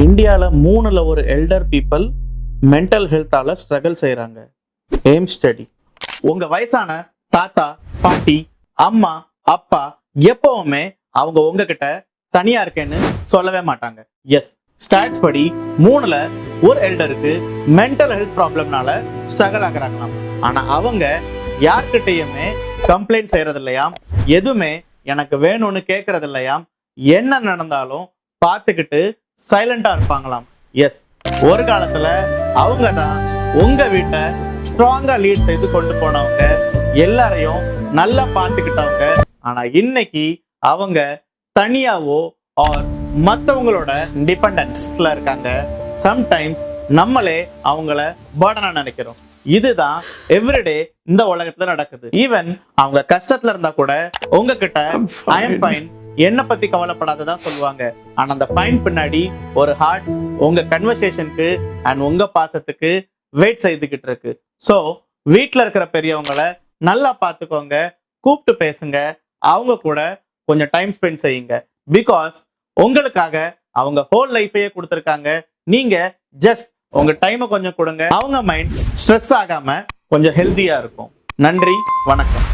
இந்தியாவில் 3ல் ஒரு elder people mental ஹெல்த்தால struggle செய்கிறாங்க. Aim study. உங்க வயசான தாத்தா, பாட்டி, அம்மா, அப்பா எப்பவுமே அவங்க உங்ககிட்ட தனியா இருக்கேன்னு சொல்லவே மாட்டாங்க. எஸ், ஸ்டாட்ஸ் படி 3ல் ஒரு எல்டருக்கு மென்டல் ஹெல்த் ப்ராப்ளம்னால ஸ்ட்ரகிள் ஆகுறாங்களாம். ஆனா அவங்க யார்கிட்டயுமே கம்ப்ளைண்ட் செய்யறது இல்லையாம், எதுவுமே எனக்கு வேணும்னு கேட்கறது இல்லையாம், என்ன நடந்தாலும் பார்த்துக்கிட்டு சைலண்டா இருப்பாங்களாம். எஸ், ஒரு காலத்துல அவங்க தான் உங்க வீட்டை ஸ்ட்ராங்கா லீட் செய்து கொண்டு போனவங்க, எல்லாரையும் நல்லா பார்த்துக்கிட்டவங்க. ஆனா இன்னைக்கு அவங்க தனியாவோ ஆர் மற்றவங்களோட டிபெண்டன்ஸ்ல இருக்காங்க. சம்டைம்ஸ் நம்மளே அவங்கள பர்டனா நினைக்கிறோம். இதுதான் எவ்ரிடே இந்த உலகத்துல நடக்குது. ஈவன் அவங்க கஷ்டத்துல இருந்தா கூட உங்ககிட்ட ஐ எம் ஃபைன், என்ன பத்தி கவலைப்படாததான் சொல்லுவாங்க. ஆனா அந்த ஃபைன் பின்னாடி ஒரு ஹார்ட் உங்க கன்வர்சேஷனுக்கு அண்ட் உங்க பாசத்துக்கு வெயிட் செய்துகிட்டு இருக்கு. ஸோ வீட்டில் இருக்கிற பெரியவங்களை நல்லா பார்த்துக்கோங்க, கூப்பிட்டு பேசுங்க, அவங்க கூட கொஞ்சம் டைம் ஸ்பெண்ட் செய்யுங்க. பிகாஸ் உங்களுக்காக அவங்க ஹோல் லைஃபையே கொடுத்துருக்காங்க. நீங்க ஜஸ்ட் உங்க டைமை கொஞ்சம் கொடுங்க, அவங்க மைண்ட் ஸ்ட்ரெஸ் ஆகாம கொஞ்சம் ஹெல்த்தியா இருக்கும். நன்றி, வணக்கம்.